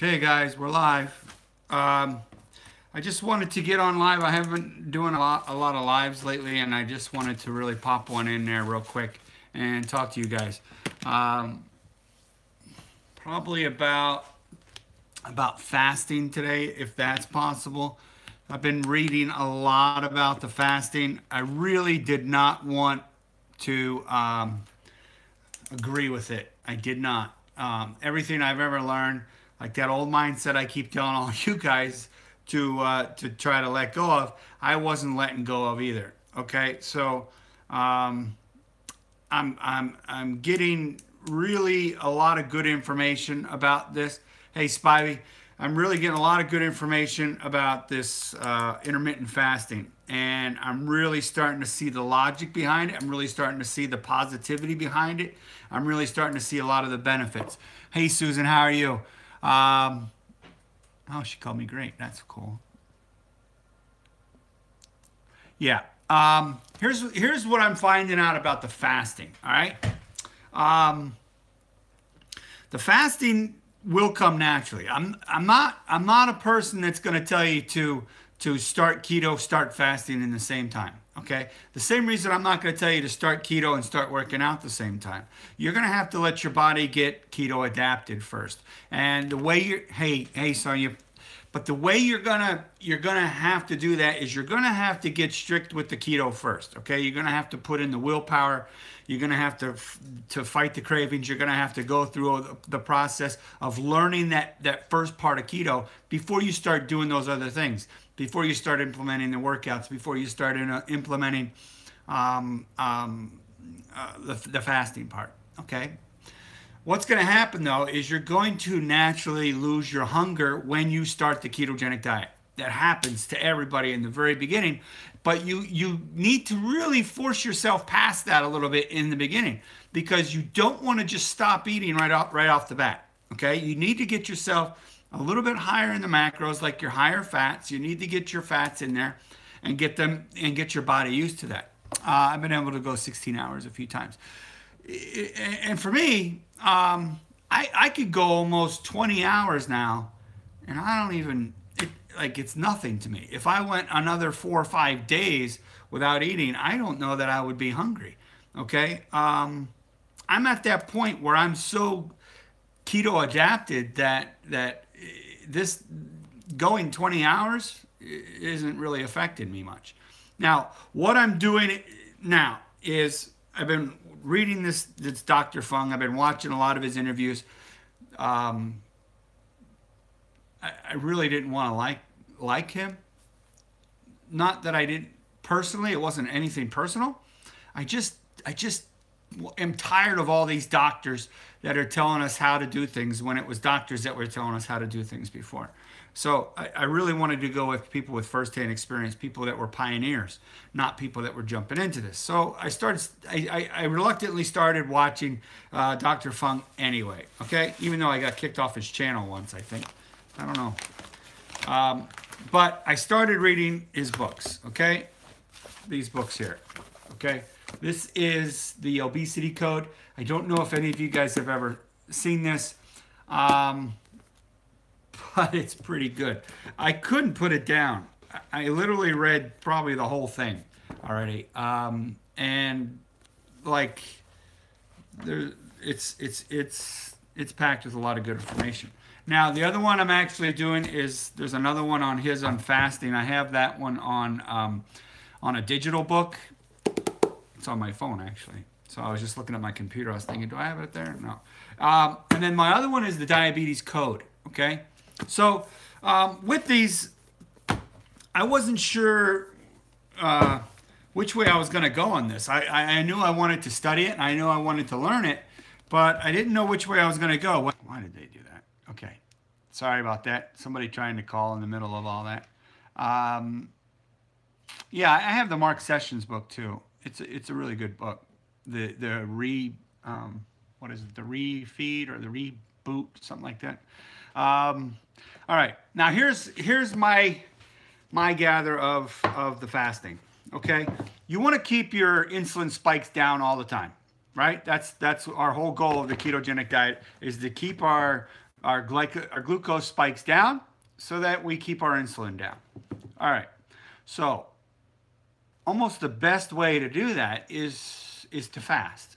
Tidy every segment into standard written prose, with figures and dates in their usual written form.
Okay, guys, we're live. I just wanted to get on live. I haven't been doing a lot of lives lately, and I just wanted to really pop one in there real quick and talk to you guys. Probably about fasting today, if that's possible. I've been reading a lot about the fasting. I really did not want to agree with it. I did not. Everything I've ever learned, like that old mindset I keep telling all you guys to try to let go of, I wasn't letting go of either. Okay, so I'm getting really a lot of good information about this. Hey, Spivey, I'm really getting a lot of good information about this intermittent fasting, and I'm really starting to see the logic behind it. I'm really starting to see the positivity behind it. I'm really starting to see a lot of the benefits. Hey, Susan, how are you? Oh, she called me great. That's cool. Yeah. Here's what I'm finding out about the fasting. All right. The fasting will come naturally. I'm not a person that's going to tell you to start keto, start fasting in the same time. Okay. The same reason I'm not going to tell you to start keto and start working out the same time. You're going to have to let your body get keto adapted first. And the way hey Sonia, but the way you're gonna have to do that is you're gonna have to get strict with the keto first. Okay, you're gonna have to put in the willpower. You're gonna have to fight the cravings. You're gonna have to go through the process of learning that first part of keto before you start doing those other things. Before you start implementing the workouts. Before you start implementing the fasting part. Okay. What's going to happen, though, is you're going to naturally lose your hunger when you start the ketogenic diet. That happens to everybody in the very beginning, but you need to really force yourself past that a little bit in the beginning, because you don't want to just stop eating right off the bat. Okay, you need to get yourself a little bit higher in the macros, like your higher fats. You need to get your fats in there and get your body used to that. I've been able to go 16 hours a few times. And for me, I could go almost 20 hours now, and I don't even, it's nothing to me. If I went another 4 or 5 days without eating, I don't know that I would be hungry. Okay. I'm at that point where I'm so keto adapted that this going 20 hours isn't really affecting me much. Now, what I'm doing now is I've been reading this Dr. Fung. I've been watching a lot of his interviews. I really didn't want to like him. Not that I didn't personally. It wasn't anything personal. I just am tired of all these doctors that are telling us how to do things when it was doctors that were telling us how to do things before. So I really wanted to go with people with firsthand experience, people that were pioneers, not people that were jumping into this. So I reluctantly started watching Dr. Fung anyway, okay? Even though I got kicked off his channel once, I think. I don't know. But I started reading his books, okay? These books here, okay? This is the Obesity Code. I don't know if any of you guys have ever seen this. But it's pretty good. I couldn't put it down. I literally read probably the whole thing already, and like, it's packed with a lot of good information. Now, the other one I'm actually doing is there's another one on his on fasting. I have that one on a digital book. It's on my phone actually. So I was just looking at my computer. I was thinking, do I have it there? No. And then my other one is the Diabetes Code. Okay. So with these, I wasn't sure which way I was going to go on this. I knew I wanted to study it, and I knew I wanted to learn it, but I didn't know which way I was going to go. Why did they do that? Okay. Sorry about that. Somebody trying to call in the middle of all that. Yeah, I have the Mark Sessions book too. It's a really good book. The what is it? The refeed or the reboot, something like that. All right, now here's my gather of the fasting. Okay, you want to keep your insulin spikes down all the time, right? That's our whole goal of the ketogenic diet, is to keep our our glucose spikes down so that we keep our insulin down. All right. So almost the best way to do that is to fast.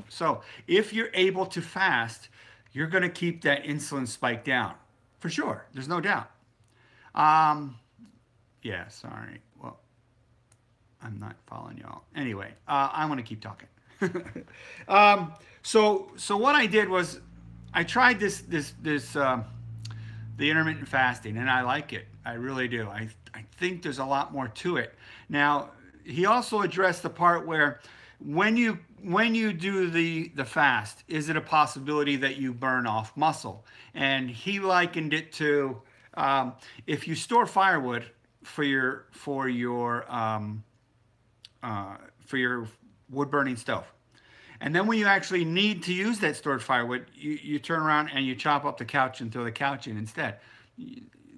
So if you're able to fast, you're going to keep that insulin spike down for sure. There's no doubt. Yeah, sorry. Well, I'm not following y'all. Anyway, I want to keep talking. So what I did was I tried the intermittent fasting, and I like it. I really do. I think there's a lot more to it. Now, he also addressed the part where when you do the fast, is it a possibility that you burn off muscle? And he likened it to if you store firewood for your wood burning stove, and then when you actually need to use that stored firewood, you turn around and you chop up the couch and throw the couch in instead.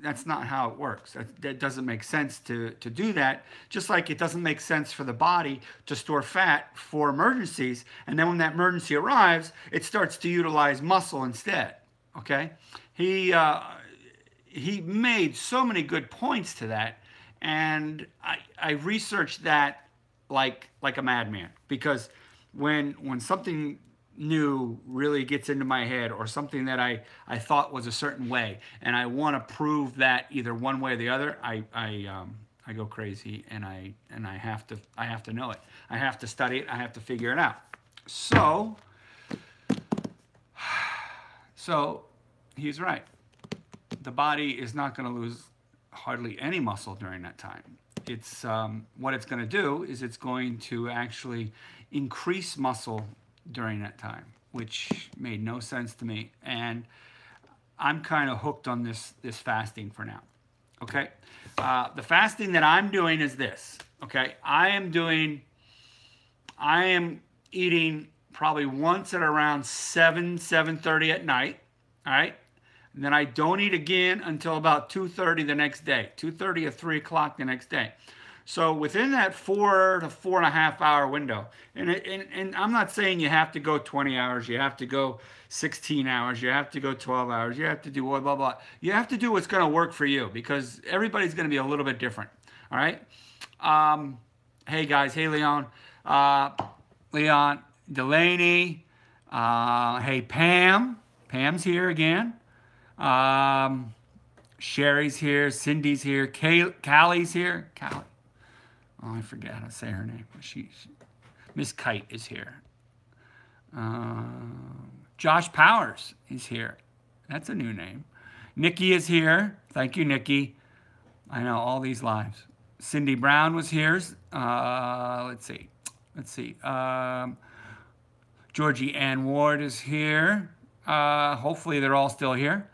That's not how it works. That doesn't make sense to do that. Just like it doesn't make sense for the body to store fat for emergencies, and then when that emergency arrives, it starts to utilize muscle instead. Okay? He made so many good points to that, and I researched that like a madman, because when something new really gets into my head, or something that I thought was a certain way, and I want to prove that either one way or the other, I go crazy, and I have to know it. I have to study it. I have to figure it out. So he's right. The body is not going to lose hardly any muscle during that time. It's what it's going to do is it's going to actually increase muscle during that time, which made no sense to me, and I'm kind of hooked on this fasting for now. Okay, the fasting that I'm doing is this. Okay, I am eating probably once at around 7:30 at night. All right, and then I don't eat again until about 2:30 the next day, 2:30 or 3 o'clock the next day. So within that 4 to 4.5 hour window, and I'm not saying you have to go 20 hours, you have to go 16 hours, you have to go 12 hours, you have to do blah, blah, blah. You have to do what's going to work for you, because everybody's going to be a little bit different. All right? Hey, guys. Hey, Leon. Leon, Delaney. Hey, Pam. Pam's here again. Sherry's here. Cindy's here. Callie's here. Callie. Oh, I forget how to say her name. Miss Kite is here. Josh Powers is here. That's a new name. Nikki is here. Thank you, Nikki. I know all these lives. Cindy Brown was here. Let's see. Georgie Ann Ward is here. Hopefully they're all still here.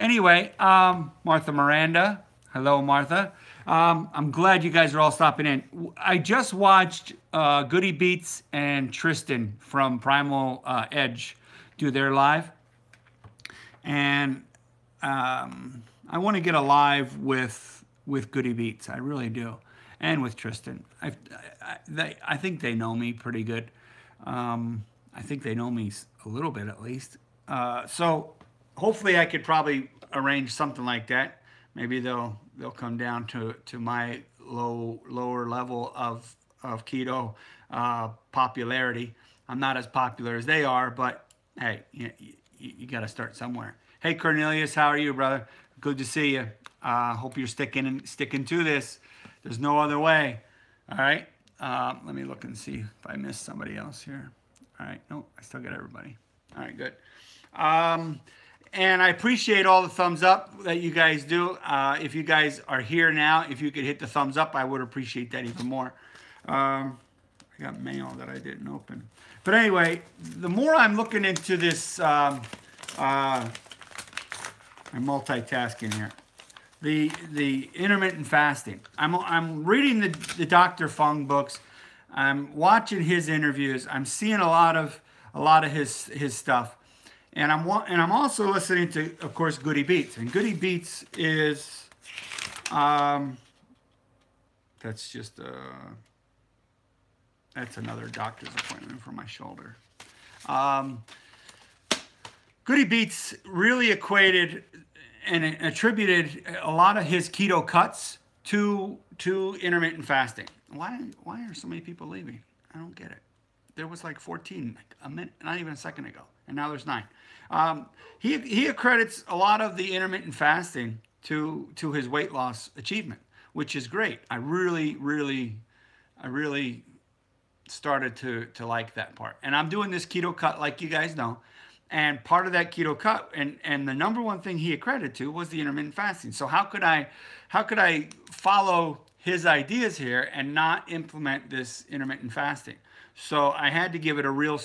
Anyway, Martha Miranda. Hello, Martha. I'm glad you guys are all stopping in. I just watched Goody Beats and Tristan from Primal Edge do their live. And I want to get a live with Goody Beats. I really do. And with Tristan. I think they know me pretty good. I think they know me a little bit at least. So hopefully I could probably arrange something like that. Maybe they'll come down to my lower level of keto popularity. I'm not as popular as they are, but hey, you got to start somewhere. Hey Cornelius, how are you, brother? Good to see you. Hope you're sticking to this. There's no other way. All right. Let me look and see if I missed somebody else here. All right. No, I still got everybody. All right, good. And I appreciate all the thumbs up that you guys do. If you guys are here now, if you could hit the thumbs up, I would appreciate that even more. I got mail that I didn't open. But anyway, the more I'm looking into this, I'm multitasking here. The intermittent fasting. I'm reading the Dr. Fung books. I'm watching his interviews. I'm seeing a lot of his stuff. And I'm also listening to, of course, Goody Beats. And Goody Beats is, that's just, that's another doctor's appointment for my shoulder. Goody Beats really equated and attributed a lot of his keto cuts to intermittent fasting. Why are so many people leaving? I don't get it. There was like 14 like a minute, not even a second ago, and now there's 9. He accredits a lot of the intermittent fasting to his weight loss achievement, which is great. I really started to like that part. And I'm doing this keto cut, like you guys know. And part of that keto cut, and the number one thing he accredited to was the intermittent fasting. So how could I follow his ideas here and not implement this intermittent fasting? So I had to give it a real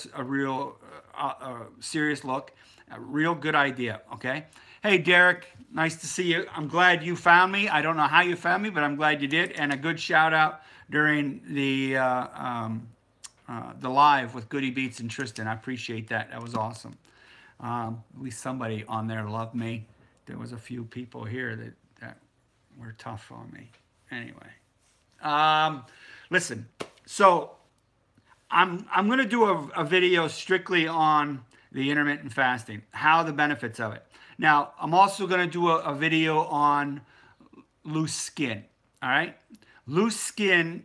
serious look, a real good idea. Okay. Hey Derek, nice to see you. I'm glad you found me. I don't know how you found me, but I'm glad you did. And a good shout out during the live with Goody Beats and Tristan. I appreciate that. That was awesome. At least somebody on there loved me. There was a few people here that were tough on me. Anyway, listen. So I'm going to do a video strictly on the intermittent fasting, how the benefits of it. Now, I'm also going to do a video on loose skin. All right, loose skin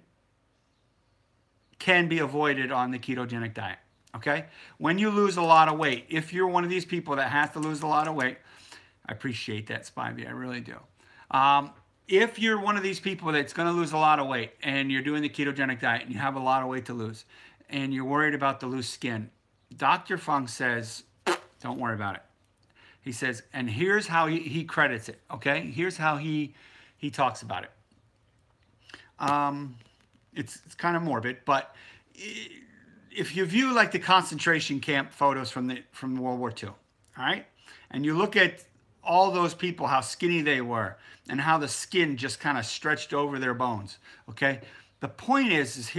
can be avoided on the ketogenic diet. Okay, when you lose a lot of weight, if you're one of these people that has to lose a lot of weight, I appreciate that, Spivey, I really do. If you're one of these people that's going to lose a lot of weight and you're doing the ketogenic diet and you have a lot of weight to lose and you're worried about the loose skin, Dr. Fung says, don't worry about it. He says, and here's how he credits it, okay? Here's how he talks about it. It's kind of morbid, but if you view like the concentration camp photos from World War II, all right, and you look at all those people, how skinny they were, and how the skin just kind of stretched over their bones, okay? The point is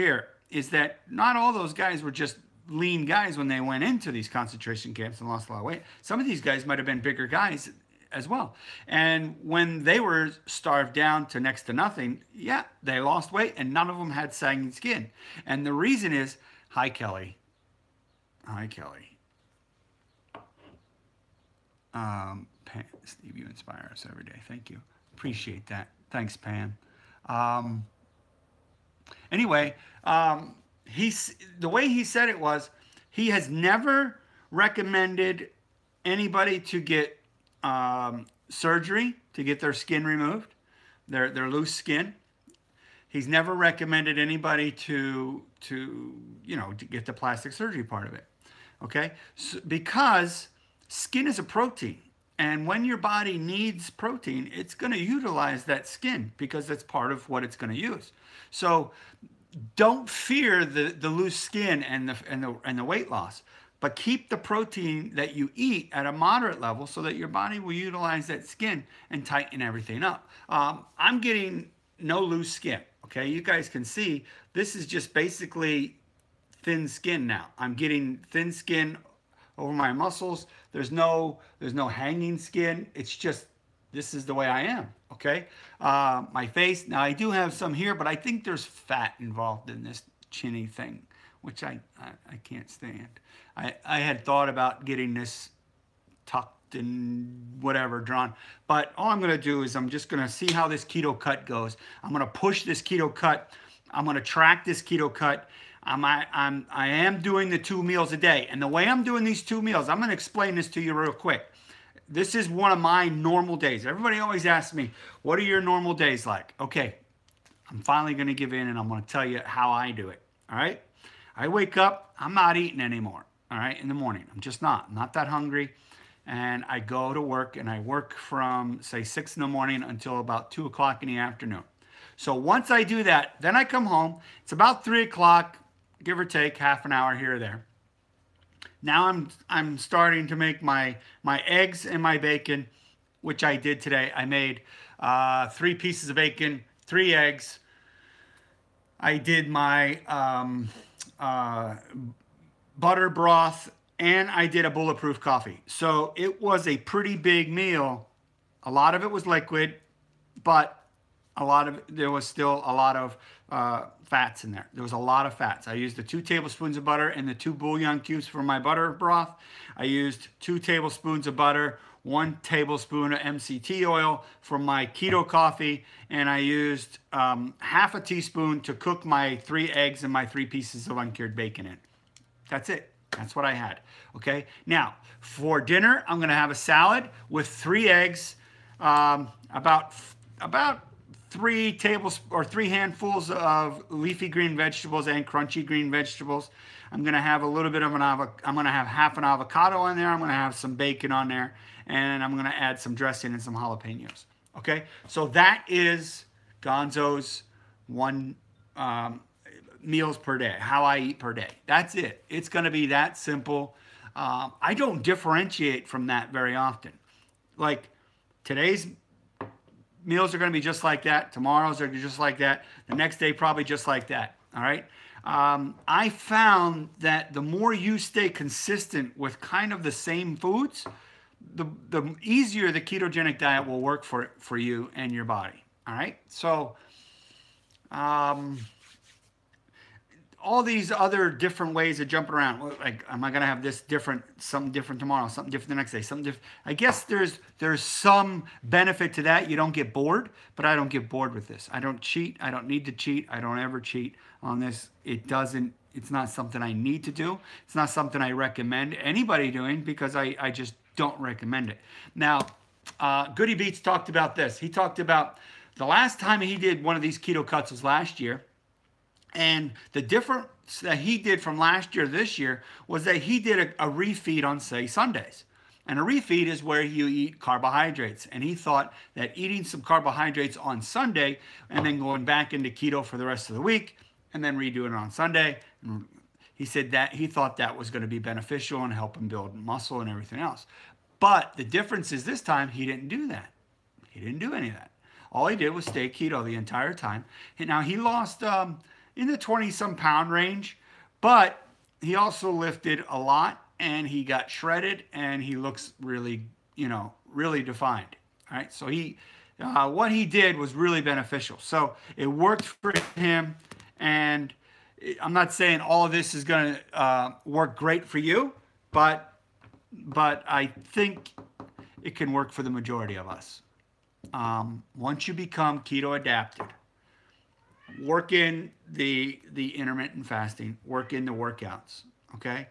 that not all those guys were just lean guys when they went into these concentration camps and lost a lot of weight. Some of these guys might have been bigger guys as well. And when they were starved down to next to nothing, yeah, they lost weight and none of them had sagging skin. And the reason is, hi, Kelly. Hi, Kelly. Pam, Steve, you inspire us every day. Thank you. Appreciate that. Thanks, Pam. Anyway, the way he said it was, he has never recommended anybody to get surgery to get their skin removed, their loose skin. He's never recommended anybody to get the plastic surgery part of it. Okay, so, because skin is a protein, and when your body needs protein, it's going to utilize that skin because that's part of what it's going to use. So don't fear the loose skin and the weight loss, but keep the protein that you eat at a moderate level so that your body will utilize that skin and tighten everything up. I'm getting no loose skin. Okay, you guys can see this is just basically thin skin now. I'm getting thin skin over my muscles. There's no hanging skin. It's just, this is the way I am. Okay, my face, now I do have some here, but I think there's fat involved in this chinny thing, which I can't stand. I had thought about getting this tucked and whatever drawn, but all I'm going to do is I'm just going to see how this keto cut goes. I'm going to push this keto cut. I'm going to track this keto cut. I am doing the 2 meals a day, and the way I'm doing these 2 meals, I'm going to explain this to you real quick. This is one of my normal days. Everybody always asks me, what are your normal days like? Okay, I'm finally going to give in, and I'm going to tell you how I do it. All right, I wake up, I'm not eating anymore. All right, in the morning, I'm just not that hungry. And I go to work, and I work from, say, 6 in the morning until about 2 o'clock in the afternoon. So once I do that, then I come home. It's about 3 o'clock, give or take half an hour here or there. Now I'm starting to make my eggs and my bacon, which I did today. I made 3 pieces of bacon, 3 eggs. I did my butter broth, and I did a bulletproof coffee. So it was a pretty big meal. A lot of it was liquid, but there was still a lot of fats in there. There was a lot of fats. I used the 2 tablespoons of butter and the 2 bouillon cubes for my butter broth. I used 2 tablespoons of butter, 1 tablespoon of MCT oil for my keto coffee, and I used half a teaspoon to cook my 3 eggs and my 3 pieces of uncured bacon in. That's it. That's what I had. Okay. Now for dinner, I'm going to have a salad with 3 eggs, about 3 handfuls of leafy green vegetables and crunchy green vegetables. I'm going to have a little bit of I'm going to have half an avocado on there. I'm going to have some bacon on there, and I'm going to add some dressing and some jalapenos. Okay. So that is Gonzo's meals per day, how I eat per day. That's it. It's going to be that simple. I don't differentiate from that very often. Like today's meals are going to be just like that. Tomorrow's are just like that. The next day probably just like that. All right. I found that the more you stay consistent with kind of the same foods, the easier the ketogenic diet will work for you and your body. All right. So all these other different ways of jumping around, like, am I going to have this different, something different tomorrow, something different the next day, something different? I guess there's some benefit to that. You don't get bored, but I don't get bored with this. I don't cheat. I don't need to cheat. I don't ever cheat on this. It's not something I need to do. It's not something I recommend anybody doing, because I just don't recommend it. Now, Goody Beats talked about this. He talked about the last time he did one of these keto cuts was last year. And the difference that he did from last year to this year was that he did a refeed on, say, Sundays. And a refeed is where you eat carbohydrates. And he thought that eating some carbohydrates on Sunday and then going back into keto for the rest of the week and then redoing it on Sunday, he said that he thought that was going to be beneficial and help him build muscle and everything else. But the difference is this time he didn't do that. He didn't do any of that. All he did was stay keto the entire time. And now he lost in the 20-some pound range, but he also lifted a lot, and he got shredded, and he looks really, really defined. All right. So what he did was really beneficial. So it worked for him. And I'm not saying all of this is going to work great for you, but I think it can work for the majority of us. Once you become keto adapted, work in the intermittent fasting, work in the workouts, okay?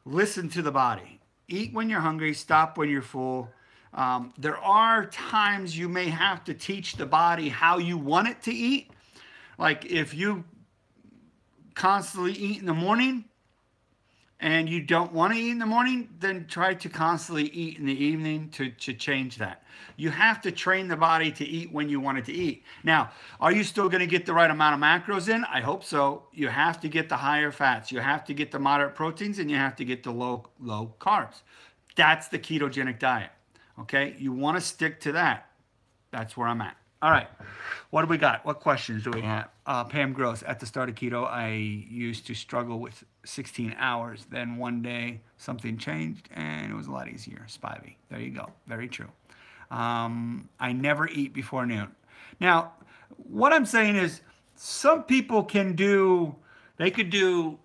Listen to the body. Eat when you're hungry, stop when you're full. There are times you may have to teach the body how you want it to eat. Like if you constantly eat in the morning and you don't want to eat in the morning, then try to constantly eat in the evening to change that. You have to train the body to eat when you want it to eat. Now, are you still going to get the right amount of macros in? I hope so. You have to get the higher fats. You have to get the moderate proteins, and you have to get the low carbs. That's the ketogenic diet. Okay? You want to stick to that. That's where I'm at. All right. What do we got? What questions do we have? Pam Gross, at the start of keto, I used to struggle with 16 hours. Then one day something changed and it was a lot easier. Spivey. There you go. Very true. I never eat before noon. Now, what I'm saying is some people can do, they could do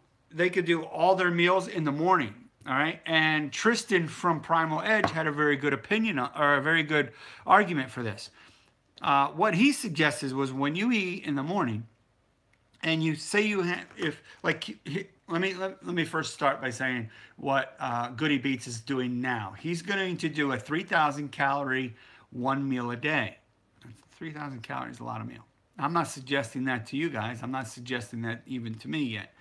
all their meals in the morning. All right. And Tristan from Primal Edge had a very good opinion or a very good argument for this. What he suggested was when you eat in the morning and you say you have, let me first start by saying what Goody Beats is doing now. He's going to do a 3,000 calorie one meal a day. 3,000 calories is a lot of meal. I'm not suggesting that to you guys. I'm not suggesting that even to me yet.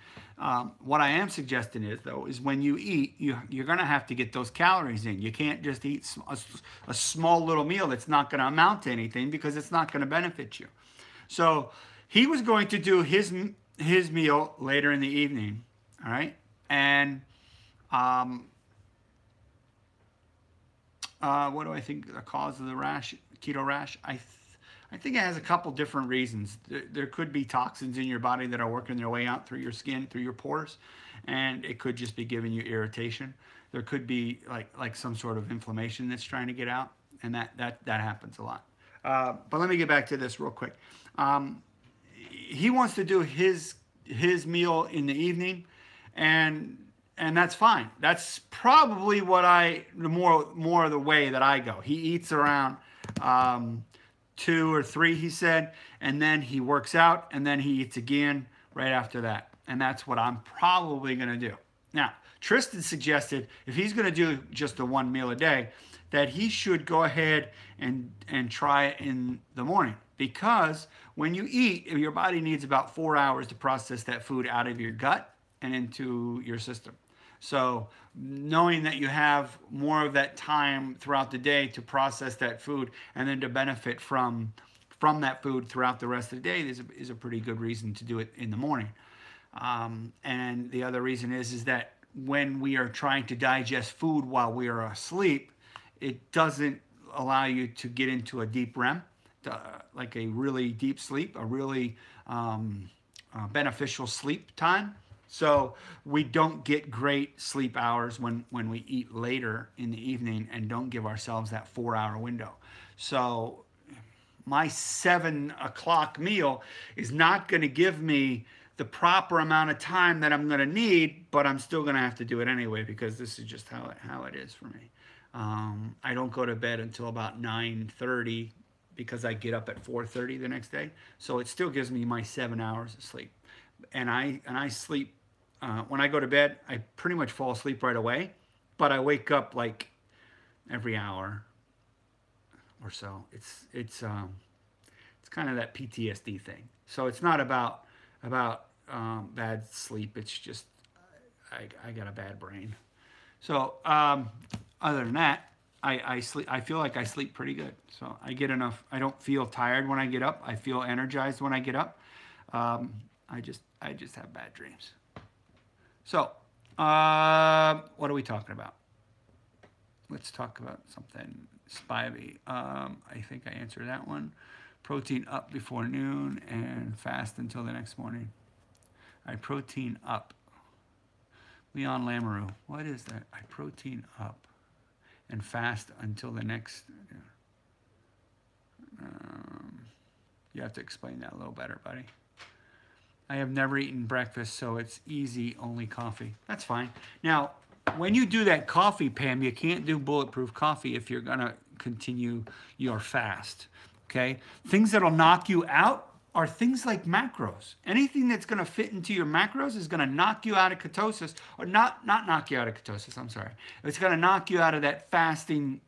What I am suggesting is when you eat, you're going to have to get those calories in. You can't just eat a small little meal that's not going to amount to anything because it's not going to benefit you. So he was going to do his meal later in the evening, all right? And what do I think the cause of the rash, keto rash? I think it has a couple different reasons. There could be toxins in your body that are working their way out through your skin, through your pores, and it could just be giving you irritation. There could be like some sort of inflammation that's trying to get out, and that happens a lot. But let me get back to this real quick. He wants to do his meal in the evening, and that's fine. That's probably what more of the way that I go. He eats around 2 or 3, he said, and then he works out, and then he eats again right after that. And that's what I'm probably going to do. Now, Tristan suggested if he's going to do just the 1 meal a day, that he should go ahead and try it in the morning. Because when you eat, your body needs about 4 hours to process that food out of your gut and into your system. So knowing that you have more of that time throughout the day to process that food and then to benefit from that food throughout the rest of the day is a pretty good reason to do it in the morning. And the other reason is that when we are trying to digest food while we are asleep, it doesn't allow you to get into a deep REM, like a really deep sleep, a really beneficial sleep time. So we don't get great sleep hours when we eat later in the evening and don't give ourselves that 4-hour window. So my 7 o'clock meal is not going to give me the proper amount of time that I'm going to need, but I'm still going to have to do it anyway because this is just how it is for me. I don't go to bed until about 9:30 because I get up at 4:30 the next day. So it still gives me my 7 hours of sleep. And I sleep, when I go to bed, I pretty much fall asleep right away, but I wake up like every hour or so. It's kind of that PTSD thing. So it's not about bad sleep. It's just I got a bad brain. So other than that, I sleep. I feel like I sleep pretty good. So I get enough. I don't feel tired when I get up. I feel energized when I get up. I just have bad dreams. So what are we talking about? Let's talk about something. Spivey. I think I answered that one. Protein up before noon and fast until the next morning. I protein up. Leon Lamoureux. What is that? I protein up and fast until the next. You have to explain that a little better, buddy. I have never eaten breakfast, so it's easy, only coffee. That's fine. Now, when you do that coffee, Pam, you can't do bulletproof coffee if you're going to continue your fast. Okay? Things that'll knock you out are things like macros. Anything that's going to fit into your macros is going to knock you out of ketosis, or not knock you out of ketosis, I'm sorry. It's going to knock you out of that fasting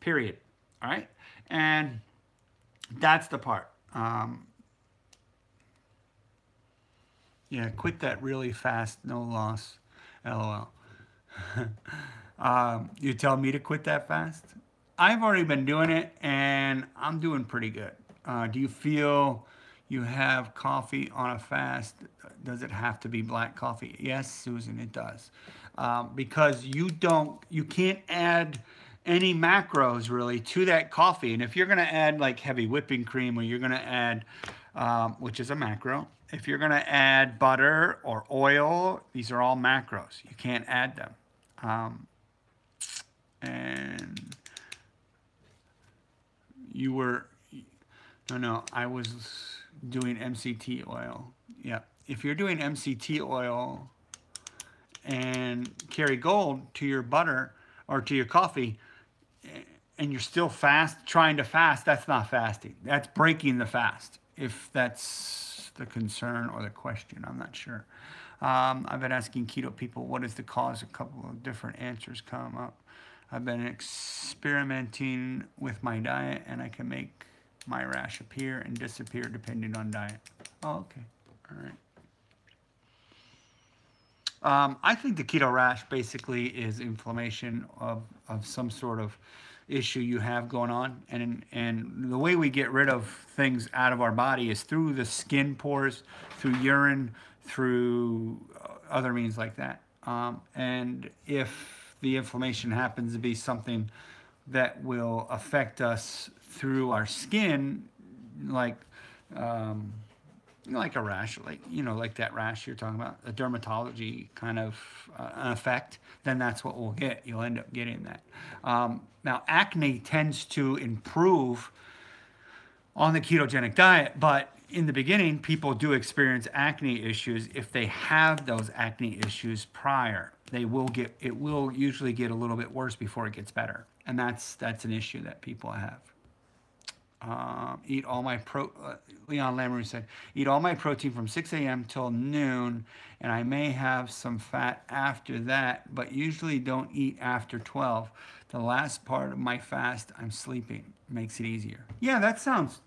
period, all right? And that's the part. Yeah, quit that really fast, no loss, LOL. You tell me to quit that fast? I've already been doing it, and I'm doing pretty good. Do you feel you have coffee on a fast? Does it have to be black coffee? Yes, Susan, it does. Because you can't add any macros really to that coffee. And if you're gonna add like heavy whipping cream, or you're gonna add, which is a macro, if you're gonna add butter or oil, these are all macros. You can't add them. And you were, no, I was doing MCT oil. Yeah, if you're doing MCT oil and Kerrygold to your butter or to your coffee, and you're still trying to fast, that's not fasting. That's breaking the fast, if that's the concern or the question. I'm not sure. I've been asking keto people, what is the cause? A couple of different answers come up. I've been experimenting with my diet, and I can make my rash appear and disappear depending on diet. Oh, okay. All right. I think the keto rash basically is inflammation of some sort of issue you have going on. And the way we get rid of things out of our body is through the skin pores, through urine, through other means like that. And if the inflammation happens to be something that will affect us through our skin, like a rash, like that rash you're talking about, a dermatology kind of an effect, then that's what we'll get. You'll end up getting that. Now, acne tends to improve on the ketogenic diet. But in the beginning, people do experience acne issues. If they have those acne issues prior, it will usually get a little bit worse before it gets better. And that's an issue that people have. Leon Lamoureux said, eat all my protein from 6 a.m. till noon, and I may have some fat after that, but usually don't eat after 12. The last part of my fast, I'm sleeping. Makes it easier. Yeah, that sounds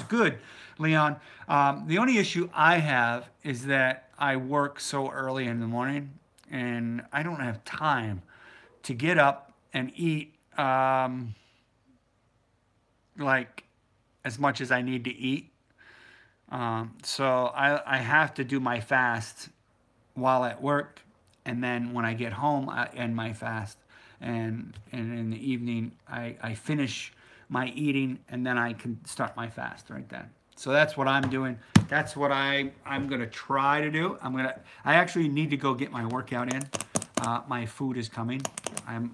good, Leon. The only issue I have is that I work so early in the morning, and I don't have time to get up and eat like as much as I need to eat. So I have to do my fast while at work, and then when I get home, I end my fast. And in the evening, I finish my eating, and then I can start my fast right then. So that's what I'm doing. That's what I'm gonna try to do. I actually need to go get my workout in. My food is coming.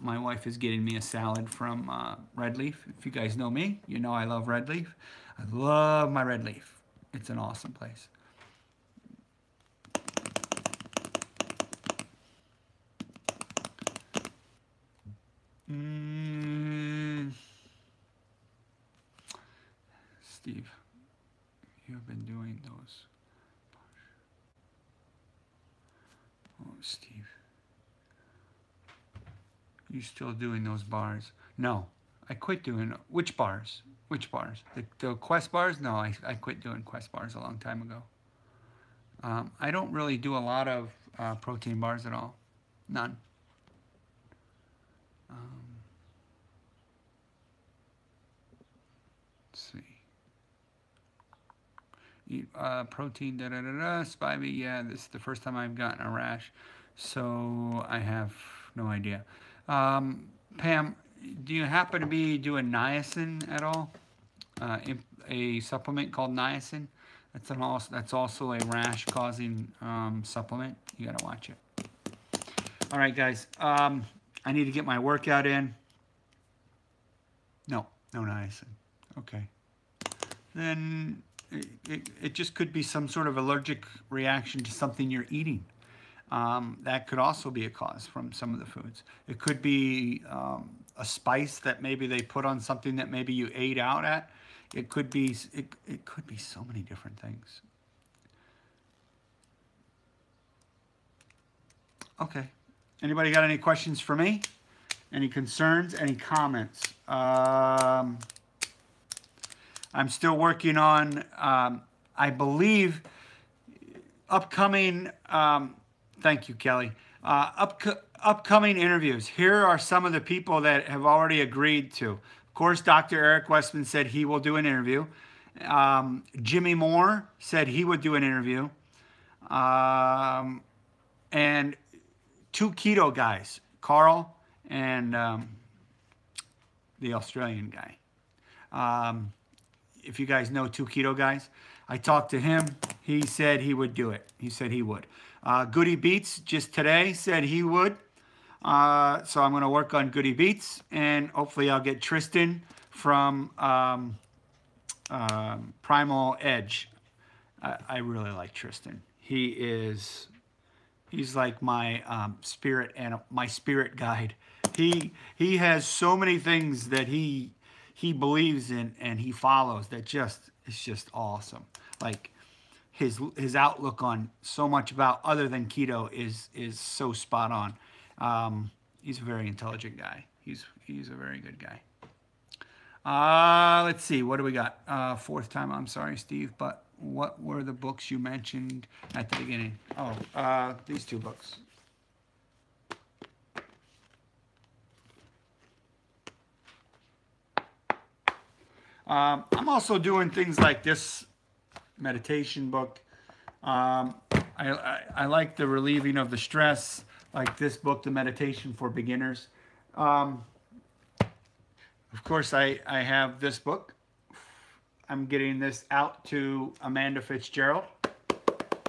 My wife is getting me a salad from Red Leaf. If you guys know me, you know I love Red Leaf. I love my Red Leaf. It's an awesome place. Steve, you have been doing those. Oh, Steve. You still doing those bars? No, I quit doing. Which bars? Which bars? The Quest bars? No, I quit doing Quest bars a long time ago. I don't really do a lot of protein bars at all. None. Let's see. Eat protein, Spivey, yeah, this is the first time I've gotten a rash, so I have no idea. Pam, do you happen to be doing niacin at all? A supplement called niacin. That's also a rash-causing supplement. You gotta watch it. All right, guys. I need to get my workout in. No niacin. Okay. Then it just could be some sort of allergic reaction to something you're eating. That could also be a cause from some of the foods. It could be a spice that maybe they put on something that maybe you ate out at. It could be so many different things. Okay. Anybody got any questions for me? Any concerns? Any comments? I'm still working on, I believe, upcoming, thank you, Kelly, upcoming interviews. Here are some of the people that have already agreed to. Of course, Dr. Eric Westman said he will do an interview. Jimmy Moore said he would do an interview. And 2 keto guys, Carl and the Australian guy. If you guys know 2 keto guys, I talked to him. He said he would do it. He said he would. Goody Beats just today said he would. So I'm going to work on Goody Beats, and hopefully I'll get Tristan from Primal Edge. I really like Tristan. He's like my spirit guide. He has so many things that he believes in and he follows that it's just awesome. Like his outlook on so much about other than keto is so spot on. He's a very intelligent guy. He's a very good guy. Let's see, what do we got? 4th time, I'm sorry, Steve, but what were the books you mentioned at the beginning? Oh, these 2 books. I'm also doing things like this meditation book. I like the relieving of the stress, like this book, The Meditation for Beginners. Of course, I have this book. I'm getting this out to Amanda Fitzgerald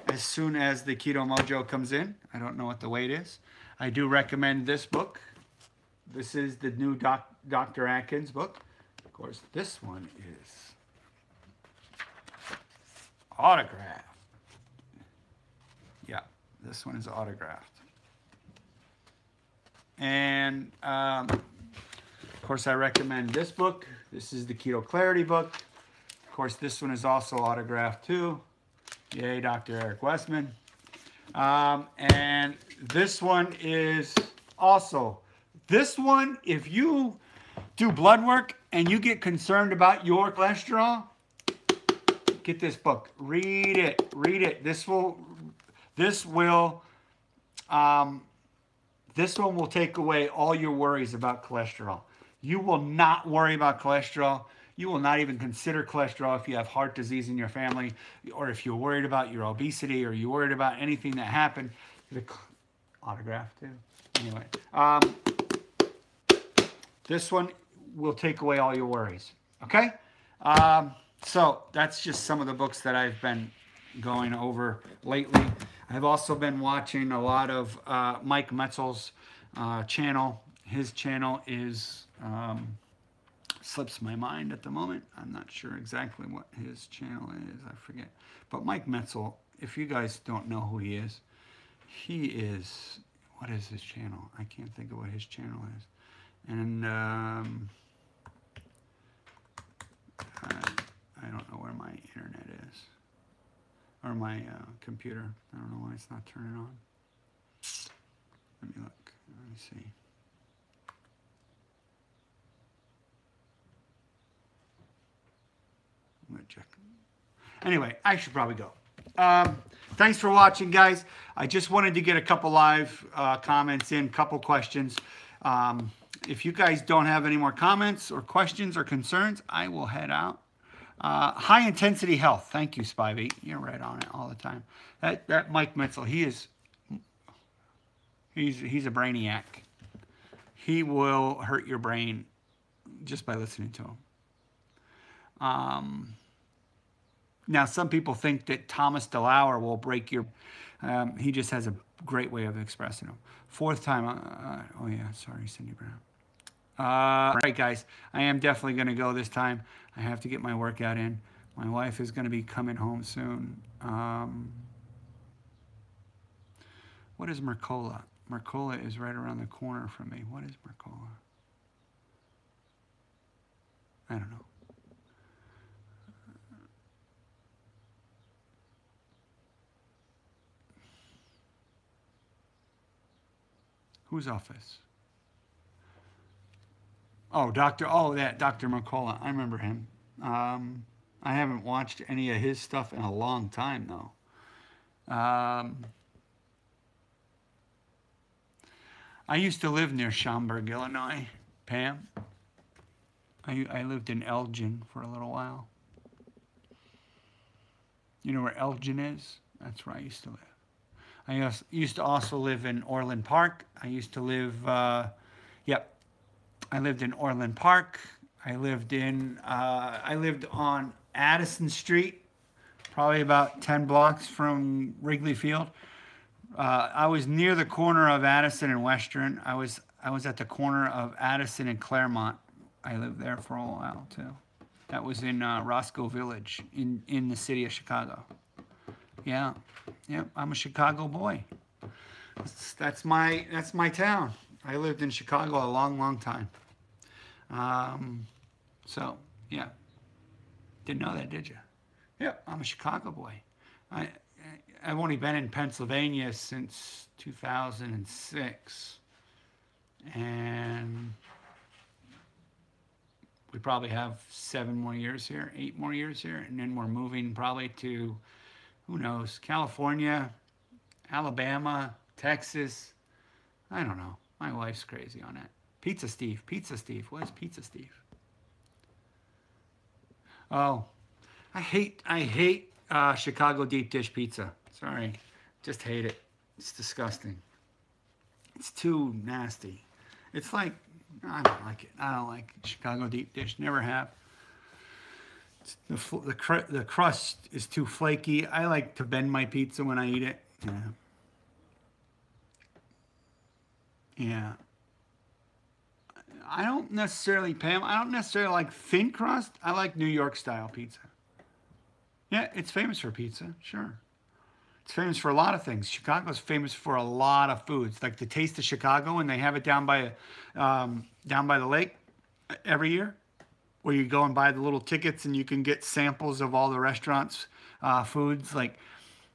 as soon as the Keto Mojo comes in. I don't know what the weight is. I do recommend this book. This is the new Dr. Atkins book. Of course, this one is Autographed. Yeah, this one is autographed. And of course, I recommend this book. This is the Keto Clarity book. Of course, this one is also autographed too. Yay, Dr. Eric Westman. And this one is also, this one, if you do blood work and you get concerned about your cholesterol, get this book. Read it. Read it. This one will take away all your worries about cholesterol. You will not worry about cholesterol. You will not even consider cholesterol if you have heart disease in your family, or if you're worried about your obesity, or you're worried about anything that happened. The autograph too. Anyway, this one will take away all your worries. Okay? So that's just some of the books that I've been going over lately. I've also been watching a lot of Mike Metzel's channel. His channel is, slips my mind at the moment. I'm not sure exactly what his channel is. I forget. But Mike Metzel, if you guys don't know who he is, what is his channel? I can't think of what his channel is. And I don't know where my internet is. Or my computer. I don't know why it's not turning on. Let me look. Let me see. I'm gonna check. Anyway, I should probably go. Thanks for watching, guys. I just wanted to get a couple live comments in, couple questions. If you guys don't have any more comments or questions or concerns, I will head out. High intensity health. Thank you, Spivey. You're right on it all the time. That Mike Metzel, he's a brainiac. He will hurt your brain just by listening to him. Now, some people think that Thomas DeLauer will break your... he just has a great way of expressing them. Fourth time... oh, yeah. Sorry, Cindy Brown. All right, guys. I am definitely going to go this time. I have to get my workout in. My wife is going to be coming home soon. What is Mercola? Mercola is right around the corner from me. What is Mercola? I don't know. Whose office? Oh, Dr. Mercola. I remember him. I haven't watched any of his stuff in a long time, though. I used to live near Schaumburg, Illinois. Pam? I lived in Elgin for a little while. You know where Elgin is? That's where I used to live. I used to also live in Orland Park. I used to live, I lived in Orland Park. I lived on Addison Street, probably about 10 blocks from Wrigley Field. I was near the corner of Addison and Western. I was at the corner of Addison and Claremont. I lived there for a while too. That was in Roscoe Village in the city of Chicago. Yeah, yep. I'm a Chicago boy. That's my town. I lived in Chicago a long, long time. So yeah, didn't know that, did you? Yeah, I'm a Chicago boy. I've only been in Pennsylvania since 2006, and we probably have 7 more years here, 8 more years here, and then we're moving probably to, who knows, California, Alabama, Texas. I don't know. My wife's crazy on that. Pizza Steve. What is Pizza Steve? Oh, I hate Chicago deep dish pizza. Sorry, just hate it. It's disgusting. It's too nasty. It's like, I don't like it. I don't like Chicago deep dish. Never have. The crust is too flaky. I like to bend my pizza when I eat it. Yeah. I don't necessarily like thin crust. I like New York style pizza. Yeah, it's famous for pizza, sure. It's famous for a lot of things. Chicago's famous for a lot of foods, like the Taste of Chicago, and they have it down by the lake every year, where you go and buy the little tickets and you can get samples of all the restaurants' foods. Like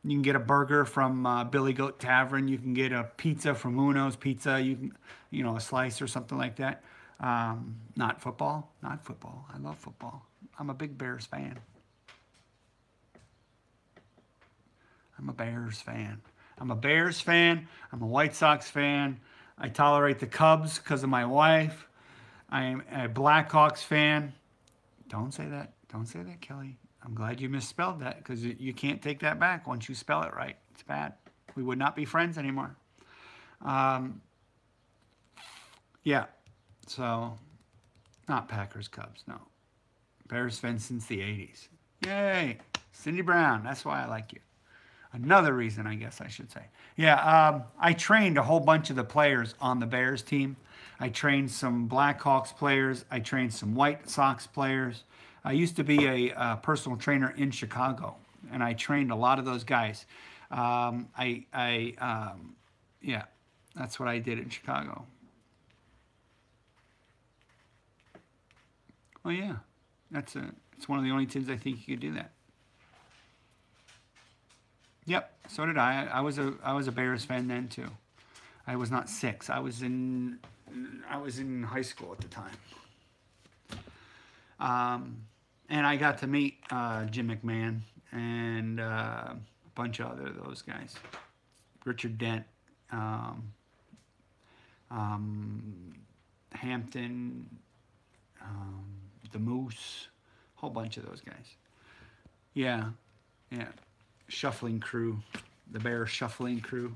you can get a burger from Billy Goat Tavern, you can get a pizza from Uno's Pizza, a slice or something like that. Not football, not football. I love football. I'm a big Bears fan. I'm a Bears fan. I'm a Bears fan. I'm a White Sox fan. I tolerate the Cubs because of my wife. I am a Blackhawks fan. Don't say that. Don't say that, Kelly. I'm glad you misspelled that because you can't take that back once you spell it right. It's bad. We would not be friends anymore. Yeah. So, not Packers, Cubs, no. Bears fan since the 80s. Yay. Cindy Brown. That's why I like you. Another reason, I guess I should say. Yeah, I trained a whole bunch of the players on the Bears team. I trained some Blackhawks players. I trained some White Sox players. I used to be a personal trainer in Chicago, and I trained a lot of those guys. Yeah, that's what I did in Chicago. Oh yeah, it's one of the only teams I think you could do that. Yep, so did I. I was a Bears fan then too. I was not 6. I was in high school at the time. And I got to meet Jim McMahon and a bunch of those guys. Richard Dent, Hampton, the Moose, a whole bunch of those guys. Yeah, yeah. Shuffling crew, the Bears shuffling crew.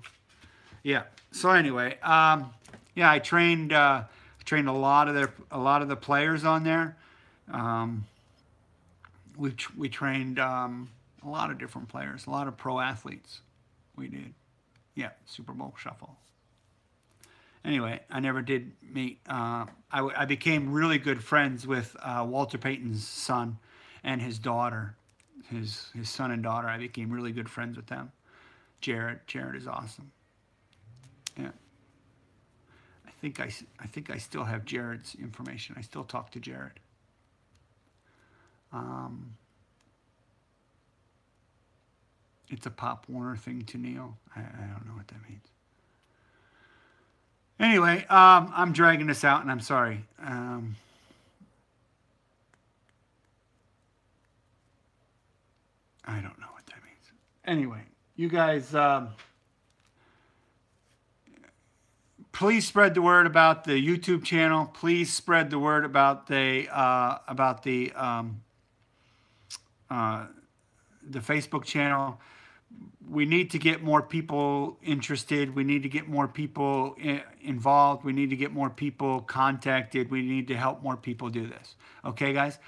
Yeah. So anyway, yeah, I trained a lot of the players on there. We trained a lot of different players, a lot of pro athletes. We did. Yeah, Super Bowl shuffle. Anyway, I never did meet. I became really good friends with Walter Payton's son and his daughter. His son and daughter, I became really good friends with them. Jared is awesome. Yeah. I think I still have Jared's information. I still talk to Jared. It's a Pop Warner thing to Neil. I don't know what that means. Anyway, I'm dragging this out, and I'm sorry. I don't know what that means. Anyway, you guys, please spread the word about the YouTube channel. Please spread the word about the Facebook channel. We need to get more people interested. We need to get more people involved. We need to get more people contacted. We need to help more people do this. Okay, guys?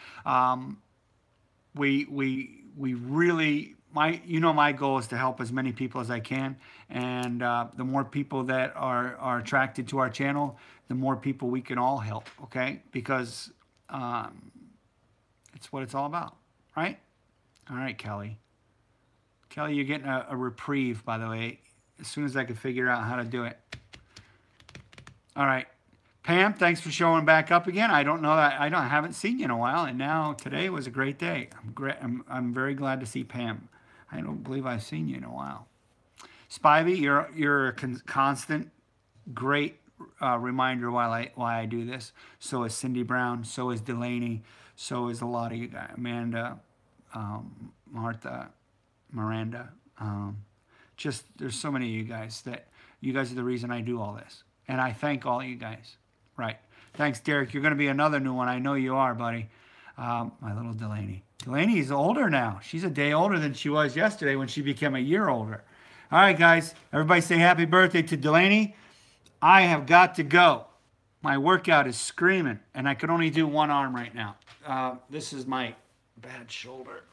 We really, my goal is to help as many people as I can. And the more people that are attracted to our channel, the more people we can all help, okay? Because it's what it's all about, right? All right, Kelly. Kelly, you're getting a reprieve, by the way, as soon as I can figure out how to do it. All right. Pam, thanks for showing back up again. I haven't seen you in a while, and now today was a great day. I'm very glad to see Pam. I don't believe I've seen you in a while. Spivey, you're a constant, great reminder why I do this. So is Cindy Brown. So is Delaney. So is a lot of you guys. Amanda, Martha, Miranda. Just there's so many of you guys that you guys are the reason I do all this, and I thank all you guys. Right. Thanks, Derek. You're going to be another new one. I know you are, buddy. My little Delaney. Delaney is older now. She's a day older than she was yesterday when she became a year older. All right, guys. Everybody say happy birthday to Delaney. I have got to go. My workout is screaming, and I could only do one arm right now. This is my bad shoulder.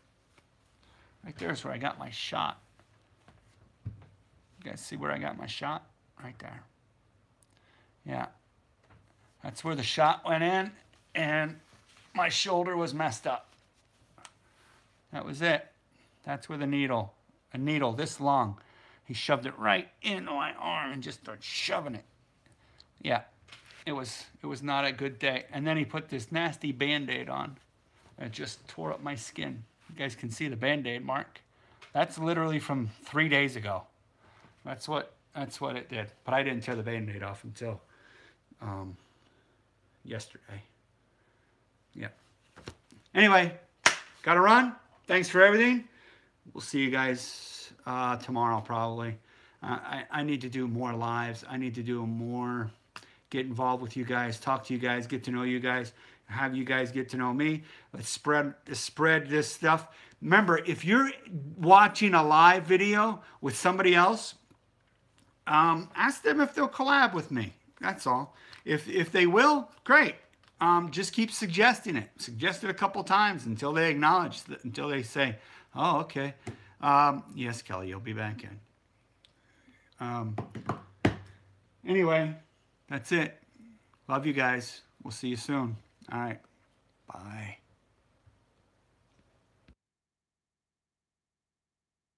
Right there is where I got my shot. You guys see where I got my shot? Right there. Yeah. That's where the shot went in, and my shoulder was messed up. That was it. That's where the needle, a needle this long, he shoved it right into my arm and just started shoving it. Yeah, it was not a good day. And then he put this nasty Band-Aid on. It just tore up my skin. You guys can see the Band-Aid mark. That's literally from 3 days ago. That's what it did. But I didn't tear the Band-Aid off until yesterday. Yeah. Anyway, gotta run. Thanks for everything. We'll see you guys tomorrow probably. I need to do more lives. I need to do more, get involved with you guys, talk to you guys, get to know you guys, have you guys get to know me. Let's spread this stuff. Remember, if you're watching a live video with somebody else, ask them if they'll collab with me. That's all. If they will, great. Just keep suggesting it. Suggest it a couple times until they acknowledge, until they say, oh, okay. Yes, Kelly, you'll be back in. Anyway, that's it. Love you guys. We'll see you soon. All right. Bye.